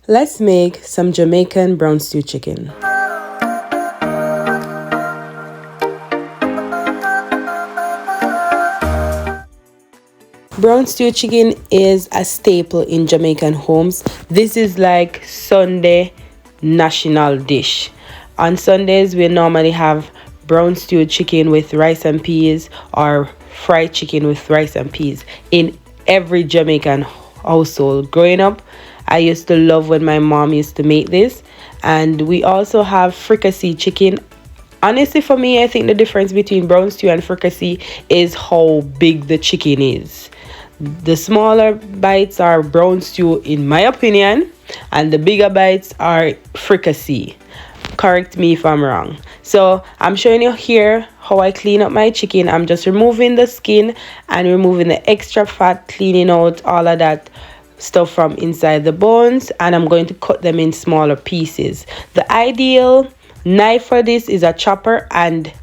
Let's make some Jamaican brown stew chicken. Brown stew chicken is a staple in Jamaican homes. This is like Sunday national dish. On Sundays, we normally have brown stew chicken with rice and peas or fried chicken with rice and peas in every Jamaican household. Growing up, I used to love when my mom used to make this. And we also have fricassee chicken. Honestly, for me, I think the difference between brown stew and fricassee is how big the chicken is. The smaller bites are brown stew in my opinion, and the bigger bites are fricassee. Correct me if I'm wrong. So I'm showing you here how I clean up my chicken. I'm just removing the skin and removing the extra fat, cleaning out all of that stuff from inside the bones, and I'm going to cut them in smaller pieces. The ideal knife for this is a chopper, and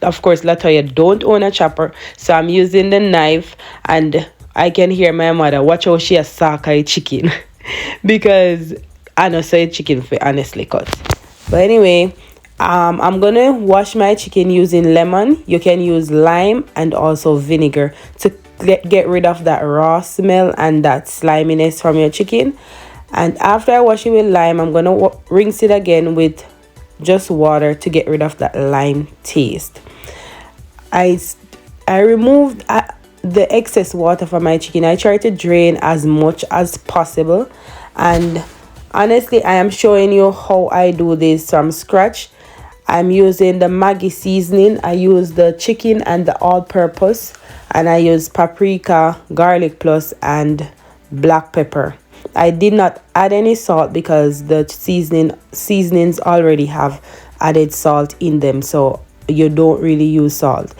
of course Latoya don't own a chopper, so I'm using the knife. And I can hear my mother watch how she a sockeye chicken because I know say chicken for honestly cut. But anyway, I'm gonna wash my chicken using lemon. You can use lime and also vinegar to get rid of that raw smell and that sliminess from your chicken. And after I wash it with lime, I'm gonna rinse it again with just water to get rid of that lime taste. I removed the excess water from my chicken. I try to drain as much as possible, and honestly I am showing you how I do this from scratch. I'm using the Maggie seasoning. I use the chicken and the all-purpose, and I use paprika, garlic plus, and black pepper. I did not add any salt because the seasonings already have added salt in them, so you don't really use salt.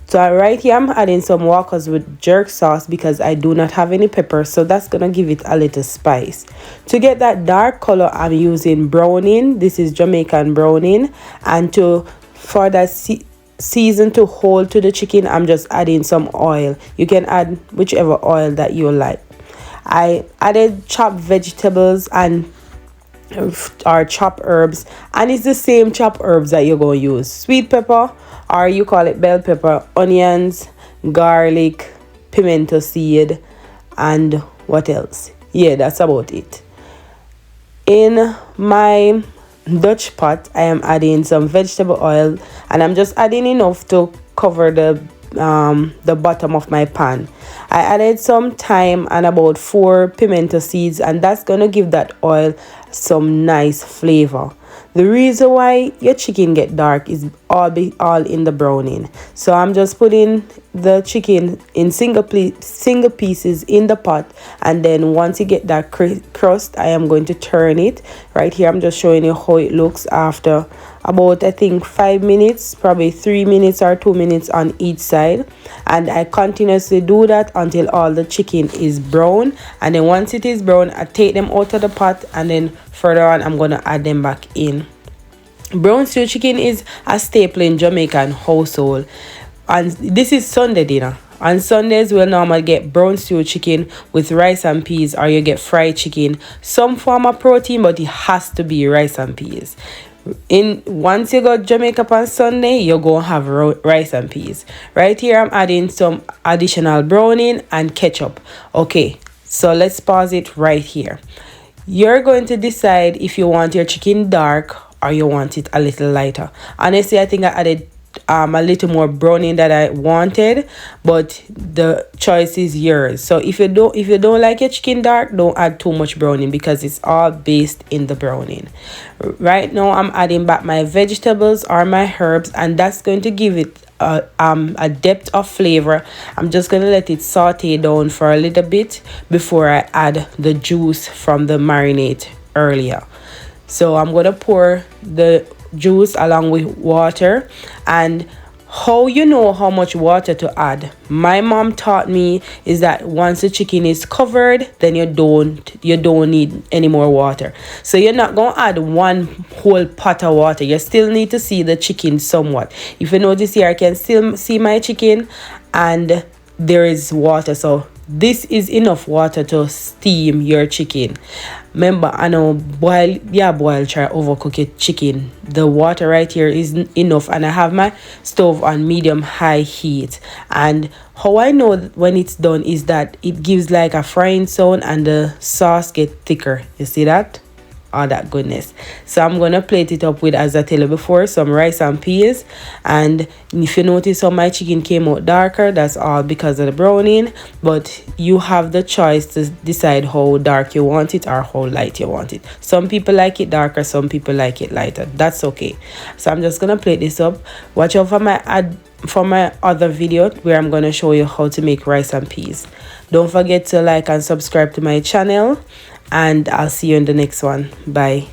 So right here I'm adding some Walkers with jerk sauce because I do not have any pepper, so that's gonna give it a little spice. To get that dark color, I'm using browning. This is Jamaican browning, and for that season to hold to the chicken, I'm just adding some oil. You can add whichever oil that you like. I added chopped vegetables and or chopped herbs, and it's the same chopped herbs that you're going to use: sweet pepper, or you call it bell pepper, onions, garlic, pimento seed, and what else? Yeah, that's about it. In my Dutch pot, I am adding some vegetable oil, and I'm just adding enough to cover the bottom of my pan. I added some thyme and about 4 pimento seeds, and that's gonna give that oil some nice flavor. The reason why your chicken get dark is all in the browning. So I'm just putting the chicken in single pieces in the pot, and then once you get that crust, I am going to turn it. Right here I'm just showing you how it looks after about I think 5 minutes, probably 3 minutes or 2 minutes on each side, and I continuously do that until all the chicken is brown. And then once it is brown, I take them out of the pot, and then further on I'm gonna add them back in. Brown stew chicken is a staple in Jamaican household, and this is Sunday dinner. On Sundays we'll normally get brown stew chicken with rice and peas, or you get fried chicken, some form of protein, but it has to be rice and peas. Once you go to Jamaica on Sunday, you're gonna have rice and peas. Right here I'm adding some additional browning and ketchup. Okay, so let's pause it right here. You're going to decide if you want your chicken dark or you want it a little lighter. Honestly, I think I added a little more browning that I wanted, but the choice is yours. So if you don't like your chicken dark, don't add too much browning because it's all based in the browning. Right now I'm adding back my vegetables or my herbs, and that's going to give it a depth of flavor. I'm just gonna let it saute down for a little bit before I add the juice from the marinade earlier. So I'm gonna pour the juice along with water. And how you know how much water to add, my mom taught me, is that once the chicken is covered, then you don't need any more water. So you're not gonna add one whole pot of water. You still need to see the chicken somewhat. If you notice here, I can still see my chicken and there is water, so this is enough water to steam your chicken. Remember, I know boil try overcook your chicken. The water right here is enough, and I have my stove on medium high heat. And how I know when it's done is that it gives like a frying sound and the sauce get thicker. You see that? All that goodness. So I'm gonna plate it up with, as I tell you before, some rice and peas. And if you notice how my chicken came out darker, that's all because of the browning. But you have the choice to decide how dark you want it or how light you want it. Some people like it darker, some people like it lighter. That's okay. So I'm just gonna plate this up. Watch out for my other video where I'm gonna show you how to make rice and peas. Don't forget to like and subscribe to my channel, and I'll see you in the next one. Bye.